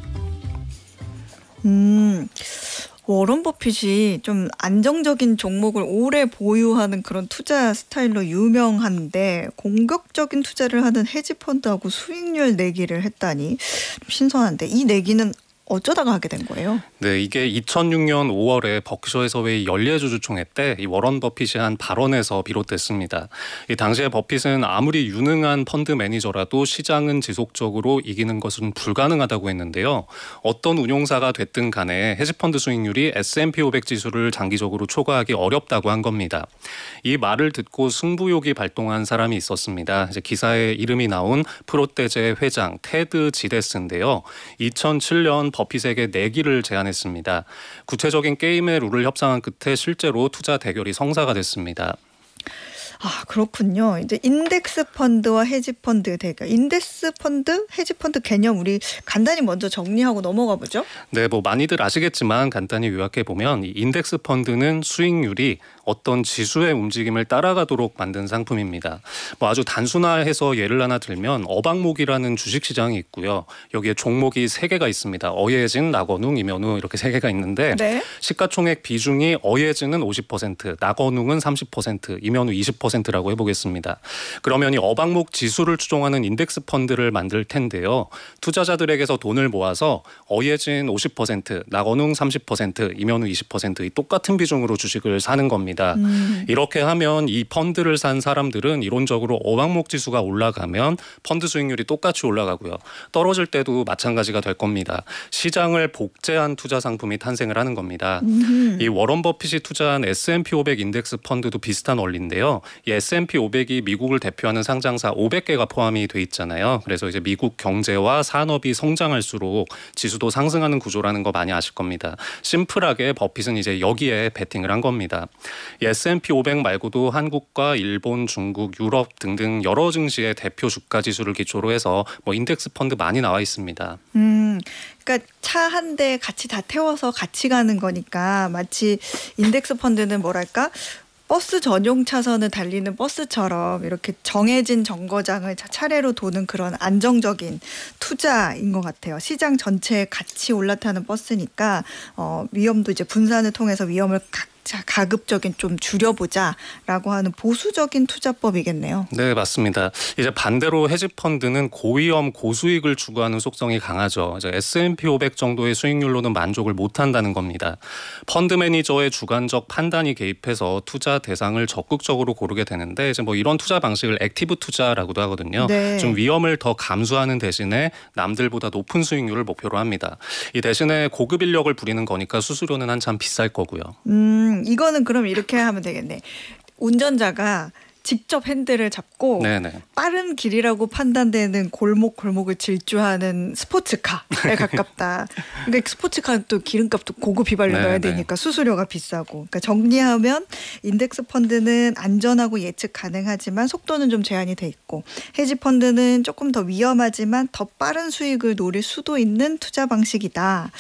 워런 버핏이 좀 안정적인 종목을 오래 보유하는 그런 투자 스타일로 유명한데 공격적인 투자를 하는 헤지펀드하고 수익률 내기를 했다니 좀 신선한데 이 내기는 어쩌다가 하게 된 거예요? 네, 이게 2006년 5월에 버크셔 해서웨이 연례주주총회 때 이 워런 버핏이 한 발언에서 비롯됐습니다. 이 당시에 버핏은 아무리 유능한 펀드 매니저라도 시장은 지속적으로 이기는 것은 불가능하다고 했는데요. 어떤 운용사가 됐든 간에 헤지펀드 수익률이 S&P 500 지수를 장기적으로 초과하기 어렵다고 한 겁니다. 이 말을 듣고 승부욕이 발동한 사람이 있었습니다. 이제 기사에 이름이 나온 프로테제 회장 테드 지데스인데요. 2007년 버핏에게 내기를 제안했습니다. 구체적인 게임의 룰을 협상한 끝에 실제로 투자 대결이 성사가 됐습니다. 아, 그렇군요. 이제 인덱스 펀드와 헤지 펀드 대결. 인덱스 펀드, 헤지 펀드 개념 우리 간단히 먼저 정리하고 넘어가 보죠. 네, 뭐 많이들 아시겠지만 간단히 요약해 보면 이 인덱스 펀드는 수익률이 어떤 지수의 움직임을 따라가도록 만든 상품입니다. 뭐 아주 단순화해서 예를 하나 들면 어방목이라는 주식시장이 있고요. 여기에 종목이 3개가 있습니다. 어예진, 낙원웅, 임현우 이렇게 3개가 있는데 네. 시가총액 비중이 어예진은 50%, 낙원웅은 30%, 임현우 20%라고 해보겠습니다. 그러면 이 어방목 지수를 추종하는 인덱스 펀드를 만들 텐데요. 투자자들에게서 돈을 모아서 어예진 50%, 낙원웅 30%, 임현우 20% 이 똑같은 비중으로 주식을 사는 겁니다. 이렇게 하면 이 펀드를 산 사람들은 이론적으로 어방목 지수가 올라가면 펀드 수익률이 똑같이 올라가고요. 떨어질 때도 마찬가지가 될 겁니다. 시장을 복제한 투자 상품이 탄생을 하는 겁니다. 이 워런 버핏이 투자한 S&P 500 인덱스 펀드도 비슷한 원리인데요. 이 S&P 500이 미국을 대표하는 상장사 500개가 포함이 돼 있잖아요. 그래서 이제 미국 경제와 산업이 성장할수록 지수도 상승하는 구조라는 거 많이 아실 겁니다. 심플하게 버핏은 이제 여기에 베팅을 한 겁니다. 이 S&P 500 말고도 한국과 일본, 중국, 유럽 등등 여러 증시의 대표 주가 지수를 기초로 해서 뭐 인덱스 펀드 많이 나와 있습니다. 그러니까 차 한 대 같이 다 태워서 같이 가는 거니까 마치 인덱스 펀드는 뭐랄까? 버스 전용 차선을 달리는 버스처럼 이렇게 정해진 정거장을 차례로 도는 그런 안정적인 투자인 것 같아요. 시장 전체에 같이 올라타는 버스니까 위험도 이제 분산을 통해서 위험을 가급적인 좀 줄여보자라고 하는 보수적인 투자법이겠네요. 네, 맞습니다. 이제 반대로 헤지펀드는 고위험 고수익을 추구하는 속성이 강하죠. 이제 S&P 500 정도의 수익률로는 만족을 못한다는 겁니다. 펀드 매니저의 주관적 판단이 개입해서 투자 대상을 적극적으로 고르게 되는데 이제 뭐 이런 투자 방식을 액티브 투자라고도 하거든요. 네. 좀 위험을 더 감수하는 대신에 남들보다 높은 수익률을 목표로 합니다. 이 대신에 고급 인력을 부리는 거니까 수수료는 한참 비쌀 거고요. 이거는 그럼 이렇게 하면 되겠네. 운전자가 직접 핸들을 잡고 네네. 빠른 길이라고 판단되는 골목을 질주하는 스포츠카에 가깝다. 그러니까 스포츠카는 또 기름값도 고급 휘발유 넣어야 되니까 수수료가 비싸고. 그러니까 정리하면 인덱스 펀드는 안전하고 예측 가능하지만 속도는 좀 제한이 돼 있고 헤지 펀드는 조금 더 위험하지만 더 빠른 수익을 노릴 수도 있는 투자 방식이다.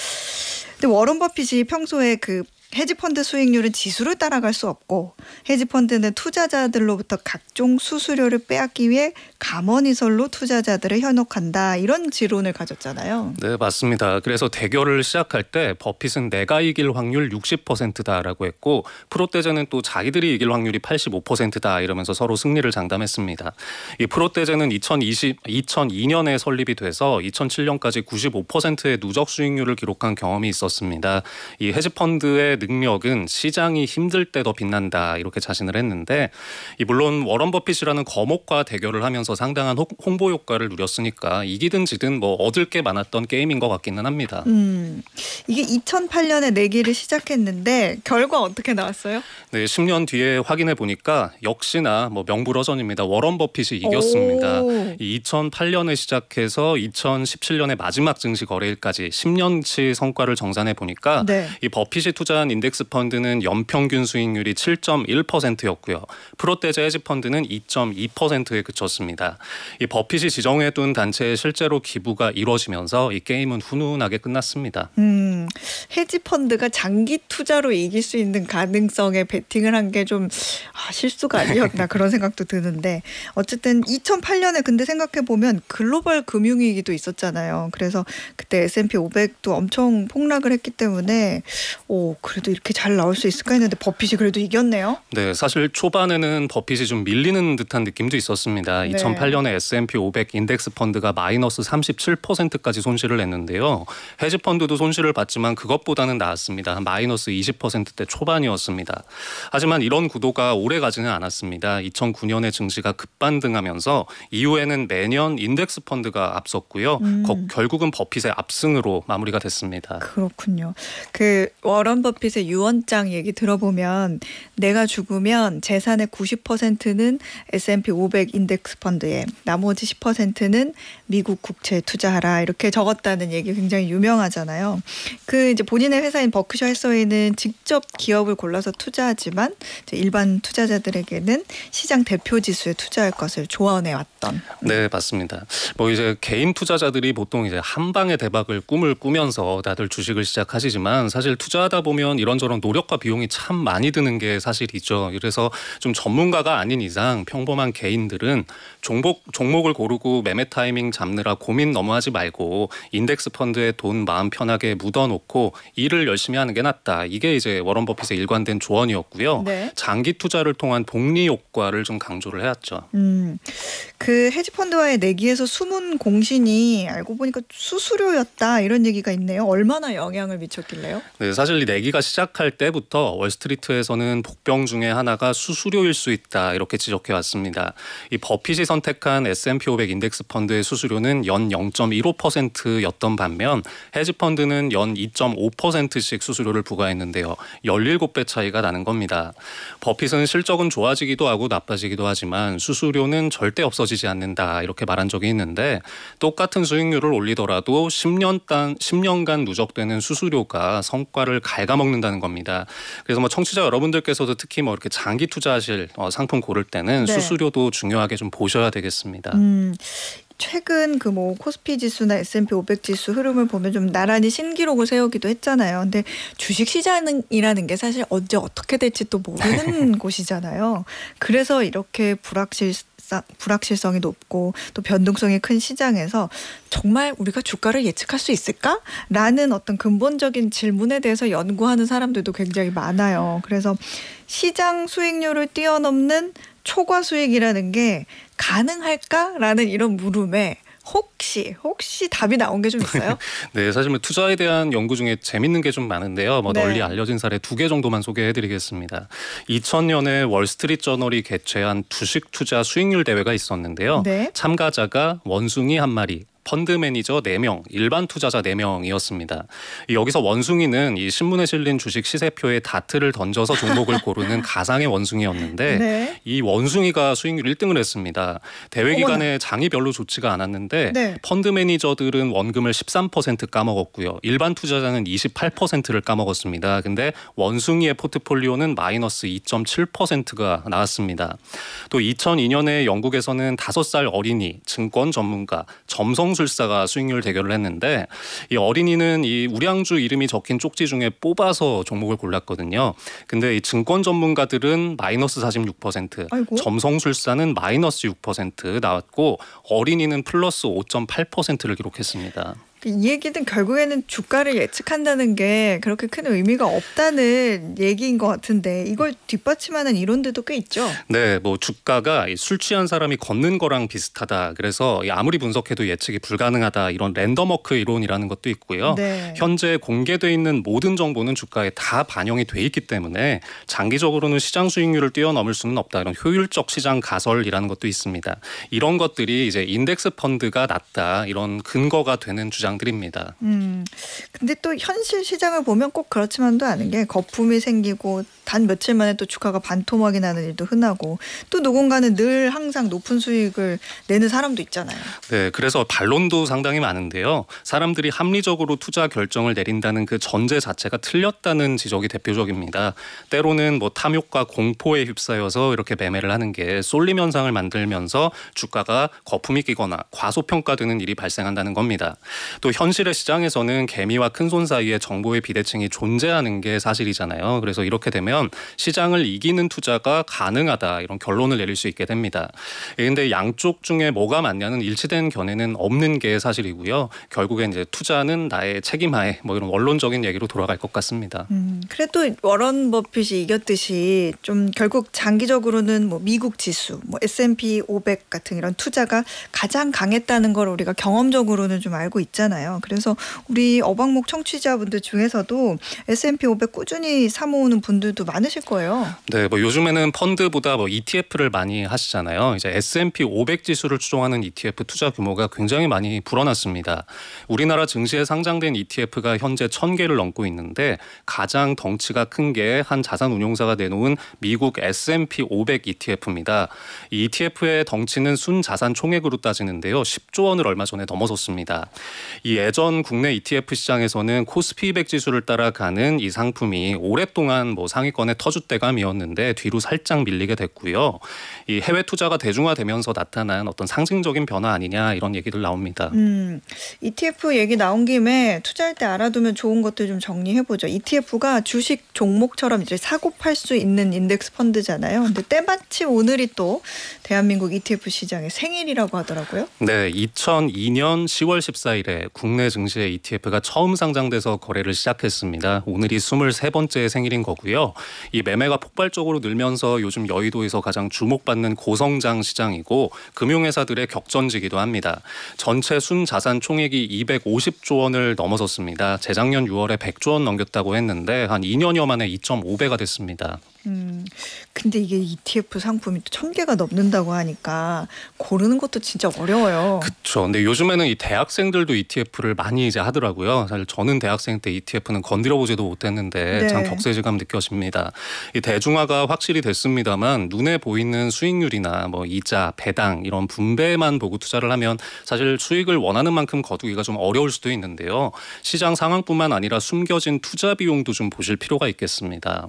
근데 워런 버핏이 평소에 그 헤지펀드 수익률은 지수를 따라갈 수 없고 헤지펀드는 투자자들로부터 각종 수수료를 빼앗기 위해 감원이설로 투자자들을 현혹한다. 이런 지론을 가졌잖아요. 네, 맞습니다. 그래서 대결을 시작할 때 버핏은 내가 이길 확률 60%다라고 했고 프로테제는 또 자기들이 이길 확률이 85%다 이러면서 서로 승리를 장담했습니다. 이 프로테제는 2002년에 설립이 돼서 2007년까지 95%의 누적 수익률을 기록한 경험이 있었습니다. 이 헤지펀드의 능력은 시장이 힘들 때 더 빛난다 이렇게 자신을 했는데 물론 워런 버핏이라는 거목과 대결을 하면서 상당한 홍보 효과를 누렸으니까 이기든 지든 뭐 얻을 게 많았던 게임인 것 같기는 합니다. 이게 2008년에 내기를 시작했는데 결과 어떻게 나왔어요? 네, 10년 뒤에 확인해 보니까 역시나 뭐 명불허전입니다. 워런 버핏이 이겼습니다. 2008년에 시작해서 2017년의 마지막 증시 거래일까지 10년치 성과를 정산해 보니까 네. 이 버핏이 투자한 인덱스 펀드는 연평균 수익률이 7.1%였고요. 프로떼자 헤지 펀드는 2.2%에 그쳤습니다. 이 버핏이 지정해둔 단체에 실제로 기부가 이루어지면서 이 게임은 훈훈하게 끝났습니다. 헤지 펀드가 장기 투자로 이길 수 있는 가능성에 베팅을 한 게 좀 실수가 아니었나 그런 생각도 드는데 어쨌든 2008년에 근데 생각해 보면 글로벌 금융위기도 있었잖아요. 그래서 그때 S&P 500도 엄청 폭락을 했기 때문에 그래도 이렇게 잘 나올 수 있을까 했는데 버핏이 그래도 이겼네요. 네, 사실 초반에는 버핏이 좀 밀리는 듯한 느낌도 있었습니다. 네. 2008년에 S&P 500 인덱스 펀드가 마이너스 37%까지 손실을 냈는데요. 헤지 펀드도 손실을 봤지만 그것보다는 나았습니다. 마이너스 20%대 초반이었습니다. 하지만 이런 구도가 오래 가지는 않았습니다. 2009년에 증시가 급반등하면서 이후에는 매년 인덱스 펀드가 앞섰고요. 결국은 버핏의 압승으로 마무리가 됐습니다. 그렇군요. 그 워런 버핏의 유언장 얘기 들어보면 내가 죽으면 재산의 90%는 S&P 500 인덱스 펀드에 나머지 10%는 미국 국채에 투자하라 이렇게 적었다는 얘기 굉장히 유명하잖아요. 그 이제 본인의 회사인 버크셔 해서웨이는 직접 기업을 골라서 투자하지만 이제 일반 투자자들에게는 시장 대표 지수에 투자할 것을 조언해 왔던. 네, 맞습니다. 뭐 이제 개인 투자자들이 보통 이제 한 방의 대박을 꿈을 꾸면서 다들 주식을 시작하시지만 사실 투자하다 보면 이런저런 노력과 비용이 참 많이 드는 게 사실이죠. 그래서 좀 전문가가 아닌 이상 평범한 개인들은 종목을 고르고 매매 타이밍 잡느라 고민 너무 하지 말고 인덱스 펀드에 돈 마음 편하게 묻어놓고 일을 열심히 하는 게 낫다. 이게 이제 워런 버핏의 일관된 조언이었고요. 네. 장기 투자를 통한 복리 효과를 좀 강조를 해왔죠. 그 헤지펀드와의 내기에서 숨은 공신이 알고 보니까 수수료였다 이런 얘기가 있네요. 얼마나 영향을 미쳤길래요? 네, 사실 이 내기가 시작할 때부터 월스트리트에서는 복병 중에 하나가 수수료일 수 있다 이렇게 지적해 왔습니다. 이 버핏이 선택한 S&P 500 인덱스 펀드의 수수료는 연 0.15%였던 반면 헤지펀드는 연 2.5%씩 수수료를 부과했는데요. 17배 차이가 나는 겁니다. 버핏은 실적은 좋아지기도 하고 나빠지기도 하지만 수수료는 절대 없어지지 않는다 이렇게 말한 적이 있는데 똑같은 수익률을 올리더라도 10년간 누적되는 수수료가 성과를 갉아먹는다는 겁니다. 그래서 뭐 청취자 여러분들께서도 특히 뭐 이렇게 장기 투자하실 상품 고를 때는 네. 수수료도 중요하게 좀 보셔야 되겠습니다. 최근 그 뭐 코스피 지수나 S&P 500 지수 흐름을 보면 좀 나란히 신기록을 세우기도 했잖아요. 근데 주식 시장이라는 게 사실 언제 어떻게 될지 또 모르는 곳이잖아요. 그래서 이렇게 불확실성이 높고 또 변동성이 큰 시장에서 정말 우리가 주가를 예측할 수 있을까?라는 어떤 근본적인 질문에 대해서 연구하는 사람들도 굉장히 많아요. 그래서 시장 수익률을 뛰어넘는 초과 수익이라는 게 가능할까라는 이런 물음에 혹시 답이 나온 게 좀 있어요? 네, 사실 뭐 투자에 대한 연구 중에 재밌는 게 좀 많은데요. 뭐 네. 널리 알려진 사례 2개 정도만 소개해드리겠습니다. 2000년에 월스트리트 저널이 개최한 주식 투자 수익률 대회가 있었는데요. 네. 참가자가 원숭이 한 마리, 펀드 매니저 4명, 일반 투자자 4명이었습니다. 여기서 원숭이는 이 신문에 실린 주식 시세표에 다트를 던져서 종목을 고르는 가상의 원숭이였는데 네. 이 원숭이가 수익률 1등을 했습니다. 대회 기간에 장이 별로 좋지가 않았는데 네. 펀드 매니저들은 원금을 13% 까먹었고요. 일반 투자자는 28%를 까먹었습니다. 근데 원숭이의 포트폴리오는 마이너스 2.7%가 나왔습니다. 또 2002년에 영국에서는 5살 어린이, 증권 전문가, 점성술사가 수익률 대결을 했는데 이 어린이는 이 우량주 이름이 적힌 쪽지 중에 뽑아서 종목을 골랐거든요. 근데 이 증권 전문가들은 마이너스 46%, 아이고. 점성술사는 마이너스 6% 나왔고 어린이는 플러스 5.8%를 기록했습니다. 이 얘기는 결국에는 주가를 예측한다는 게 그렇게 큰 의미가 없다는 얘기인 것 같은데 이걸 뒷받침하는 이론들도 꽤 있죠. 네, 뭐 주가가 술 취한 사람이 걷는 거랑 비슷하다. 그래서 아무리 분석해도 예측이 불가능하다. 이런 랜덤워크 이론이라는 것도 있고요. 네. 현재 공개돼 있는 모든 정보는 주가에 다 반영이 돼 있기 때문에 장기적으로는 시장 수익률을 뛰어넘을 수는 없다. 이런 효율적 시장 가설이라는 것도 있습니다. 이런 것들이 이제 인덱스 펀드가 낫다. 이런 근거가 되는 주장들입니다. 근데 또 현실 시장을 보면 꼭 그렇지만도 않은 게 거품이 생기고 단 며칠 만에 또 주가가 반토막이 나는 일도 흔하고 또 누군가는 늘 항상 높은 수익을 내는 사람도 있잖아요. 네, 그래서 반론도 상당히 많은데요. 사람들이 합리적으로 투자 결정을 내린다는 그 전제 자체가 틀렸다는 지적이 대표적입니다. 때로는 뭐 탐욕과 공포에 휩싸여서 이렇게 매매를 하는 게 쏠림 현상을 만들면서 주가가 거품이 끼거나 과소평가되는 일이 발생한다는 겁니다. 또 현실의 시장에서는 개미와 큰손 사이에 정보의 비대칭이 존재하는 게 사실이잖아요. 그래서 이렇게 되면 시장을 이기는 투자가 가능하다 이런 결론을 내릴 수 있게 됩니다. 그런데 양쪽 중에 뭐가 맞냐는 일치된 견해는 없는 게 사실이고요. 결국엔 이제 투자는 나의 책임하에 뭐 이런 원론적인 얘기로 돌아갈 것 같습니다. 그래도 워런 버핏이 이겼듯이 좀 결국 장기적으로는 뭐 미국 지수, 뭐 S&P 500 같은 이런 투자가 가장 강했다는 걸 우리가 경험적으로는 좀 알고 있잖아요. 그래서 우리 어방목 청취자분들 중에서도 S&P 500 꾸준히 사모으는 분들도 많으실 거예요. 네, 뭐 요즘에는 펀드보다 뭐 ETF를 많이 하시잖아요. 이제 S&P 500 지수를 추종하는 ETF 투자 규모가 굉장히 많이 불어났습니다. 우리나라 증시에 상장된 ETF가 현재 1,000개를 넘고 있는데 가장 덩치가 큰 게 한 자산운용사가 내놓은 미국 S&P 500 ETF입니다. 이 ETF의 덩치는 순자산 총액으로 따지는데요. 10조 원을 얼마 전에 넘어섰습니다. 이 예전 국내 ETF 시장에서는 코스피 200 지수를 따라가는 이 상품이 오랫동안 뭐 상위권의 터줏대감이었는데 뒤로 살짝 밀리게 됐고요. 이 해외 투자가 대중화되면서 나타난 어떤 상징적인 변화 아니냐 이런 얘기들 나옵니다. ETF 얘기 나온 김에 투자할 때 알아두면 좋은 것들 좀 정리해보죠. ETF가 주식 종목처럼 이제 사고 팔 수 있는 인덱스 펀드잖아요. 근데 때마침 오늘이 또 대한민국 ETF 시장의 생일이라고 하더라고요. 네, 2002년 10월 14일에 국내 증시에 ETF가 처음 상장돼서 거래를 시작했습니다. 오늘이 23번째 생일인 거고요. 이 매매가 폭발적으로 늘면서 요즘 여의도에서 가장 주목받는 고성장 시장이고 금융회사들의 격전지기도 합니다. 전체 순자산 총액이 250조 원을 넘어섰습니다. 재작년 6월에 100조 원 넘겼다고 했는데 한 2년여 만에 2.5배가 됐습니다. 근데 이게 ETF 상품이 또 1,000개가 넘는다고 하니까 고르는 것도 진짜 어려워요. 그렇죠. 근데 요즘에는 이 대학생들도 ETF를 많이 이제 하더라고요. 사실 저는 대학생 때 ETF는 건드려보지도 못했는데 네. 참 격세지감 느껴집니다. 이 대중화가 확실히 됐습니다만 눈에 보이는 수익률이나 뭐 이자, 배당 이런 분배만 보고 투자를 하면 사실 수익을 원하는 만큼 거두기가 좀 어려울 수도 있는데요. 시장 상황뿐만 아니라 숨겨진 투자 비용도 좀 보실 필요가 있겠습니다.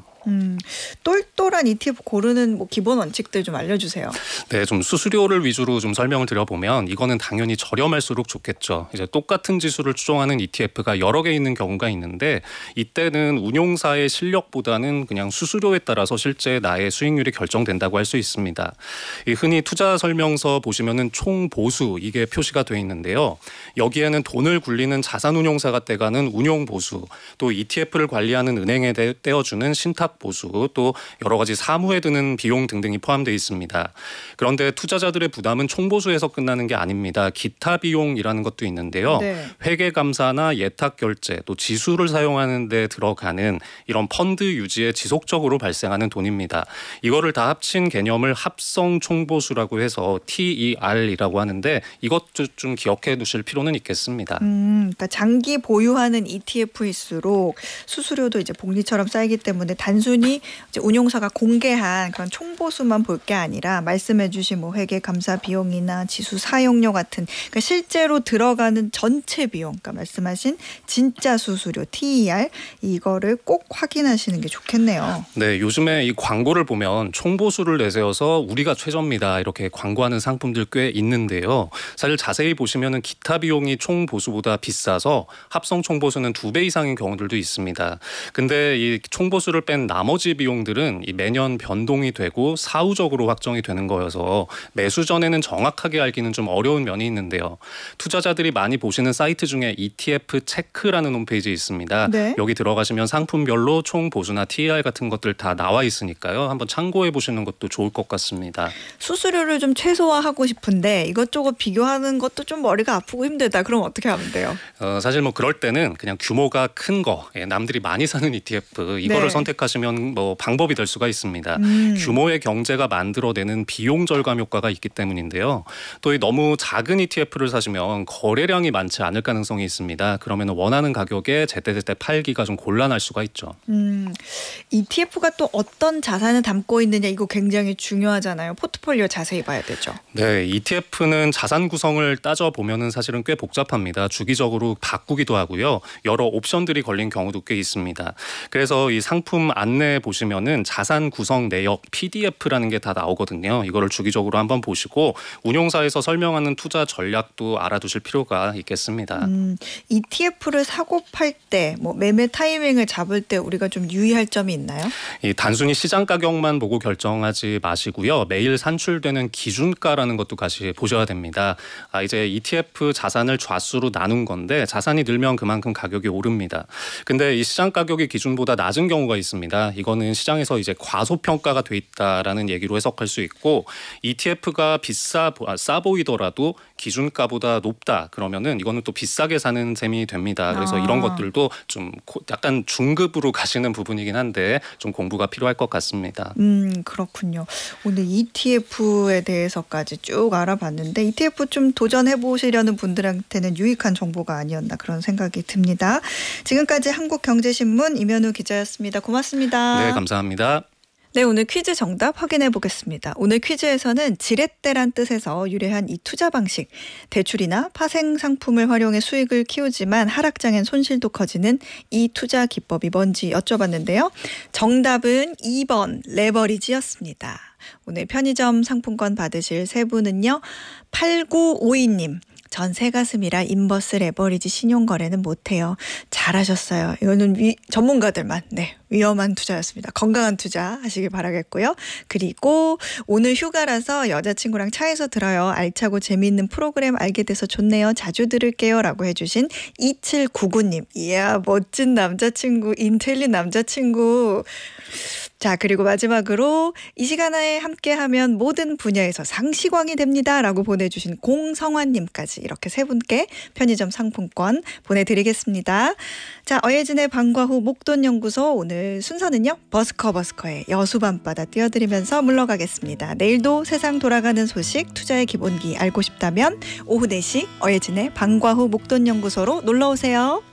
똘똘한 ETF 고르는 뭐 기본 원칙들 좀 알려주세요. 네, 좀 수수료를 위주로 좀 설명을 드려보면 이거는 당연히 저렴할수록 좋겠죠. 이제 똑같은 지수를 추종하는 ETF가 여러 개 있는 경우가 있는데 이때는 운용사의 실력보다는 그냥 수수료에 따라서 실제 나의 수익률이 결정된다고 할 수 있습니다. 이 흔히 투자 설명서 보시면은 총 보수 이게 표시가 돼 있는데요. 여기에는 돈을 굴리는 자산운용사가 떼가는 운용 보수, 또 ETF를 관리하는 은행에 떼어주는 신탁 보수, 또 여러 가지 사무에 드는 비용 등등이 포함되어 있습니다. 그런데 투자자들의 부담은 총보수에서 끝나는 게 아닙니다. 기타 비용이라는 것도 있는데요. 네. 회계감사나 예탁결제, 또 지수를 사용하는 데 들어가는 이런 펀드 유지에 지속적으로 발생하는 돈입니다. 이거를 다 합친 개념을 합성 총보수라고 해서 TER이라고 하는데 이것도 좀 기억해 두실 필요는 있겠습니다. 그러니까 장기 보유하는 ETF일수록 수수료도 이제 복리처럼 쌓이기 때문에 단순히 이제 운용사가 공개한 그런 총보수만 볼 게 아니라 말씀해주신 뭐 회계 감사 비용이나 지수 사용료 같은 그러니까 실제로 들어가는 전체 비용, 그러니까 말씀하신 진짜 수수료 TER 이거를 꼭 확인하시는 게 좋겠네요. 네, 요즘에 이 광고를 보면 총보수를 내세워서 우리가 최저입니다 이렇게 광고하는 상품들 꽤 있는데요. 사실 자세히 보시면은 기타 비용이 총보수보다 비싸서 합성 총보수는 2배 이상인 경우들도 있습니다. 근데 이 총보수를 뺀 나머지 비용들은 이 매년 변동이 되고 사후적으로 확정이 되는 거여서 매수 전에는 정확하게 알기는 좀 어려운 면이 있는데요. 투자자들이 많이 보시는 사이트 중에 ETF 체크라는 홈페이지 있습니다. 네. 여기 들어가시면 상품별로 총 보수나 TER 같은 것들 다 나와 있으니까요. 한번 참고해 보시는 것도 좋을 것 같습니다. 수수료를 좀 최소화하고 싶은데 이것저것 비교하는 것도 좀 머리가 아프고 힘들다. 그럼 어떻게 하면 돼요? 사실 뭐 그럴 때는 그냥 규모가 큰 거, 남들이 많이 사는 ETF 이거를 네. 선택하시면 뭐 방법이 될 수가 있습니다. 규모의 경제가 만들어내는 비용 절감 효과가 있기 때문인데요. 또 너무 작은 ETF를 사시면 거래량이 많지 않을 가능성이 있습니다. 그러면 원하는 가격에 제때제때 팔기가 좀 곤란할 수가 있죠. ETF가 또 어떤 자산을 담고 있느냐 이거 굉장히 중요하잖아요. 포트폴리오 자세히 봐야 되죠. 네, ETF는 자산 구성을 따져보면은 사실은 꽤 복잡합니다. 주기적으로 바꾸기도 하고요. 여러 옵션들이 걸린 경우도 꽤 있습니다. 그래서 이 상품 안내에 보시면은 자산 구성 내역 PDF라는 게 다 나오거든요. 이거를 주기적으로 한번 보시고 운용사에서 설명하는 투자 전략도 알아두실 필요가 있겠습니다. ETF를 사고 팔 때 뭐 매매 타이밍을 잡을 때 우리가 좀 유의할 점이 있나요? 이 단순히 시장 가격만 보고 결정하지 마시고요. 매일 산출되는 기준가라는 것도 같이 보셔야 됩니다. 이제 ETF 자산을 좌수로 나눈 건데 자산이 늘면 그만큼 가격이 오릅니다. 근데 이 시장 가격이 기준보다 낮은 경우가 있습니다. 이거는 시장에서 이제 과소평가가 돼 있다라는 얘기로 해석할 수 있고 ETF가 싸 보이더라도 기준가보다 높다 그러면은 이거는 또 비싸게 사는 셈이 됩니다. 그래서 이런 것들도 좀 약간 중급으로 가시는 부분이긴 한데 좀 공부가 필요할 것 같습니다. 그렇군요. 오늘 ETF에 대해서까지 쭉 알아봤는데 ETF 좀 도전해 보시려는 분들한테는 유익한 정보가 아니었나 그런 생각이 듭니다. 지금까지 한국경제신문 임현우 기자였습니다. 고맙습니다. 네, 감사합니다. 네, 오늘 퀴즈 정답 확인해 보겠습니다. 오늘 퀴즈에서는 지렛대란 뜻에서 유래한 이 투자 방식, 대출이나 파생 상품을 활용해 수익을 키우지만 하락장엔 손실도 커지는 이 투자 기법이 뭔지 여쭤봤는데요. 정답은 2번 레버리지였습니다. 오늘 편의점 상품권 받으실 세 분은요. 8952님. 전 새가슴이라 인버스 레버리지 신용거래는 못해요. 잘하셨어요. 이거는 전문가들만 위험한 투자였습니다. 건강한 투자 하시길 바라겠고요. 그리고 오늘 휴가라서 여자친구랑 차에서 들어요. 알차고 재미있는 프로그램 알게 돼서 좋네요. 자주 들을게요. 라고 해주신 2799님. 이야 멋진 남자친구, 인텔리 남자친구. 자, 그리고 마지막으로 이 시간에 함께하면 모든 분야에서 상시광이 됩니다. 라고 보내주신 공성환님까지 이렇게 세 분께 편의점 상품권 보내드리겠습니다. 자, 어예진의 방과 후 목돈연구소 오늘 순서는요. 버스커의 여수밤바다 띄워드리면서 물러가겠습니다. 내일도 세상 돌아가는 소식 투자의 기본기 알고 싶다면 오후 4시 어예진의 방과 후 목돈연구소로 놀러오세요.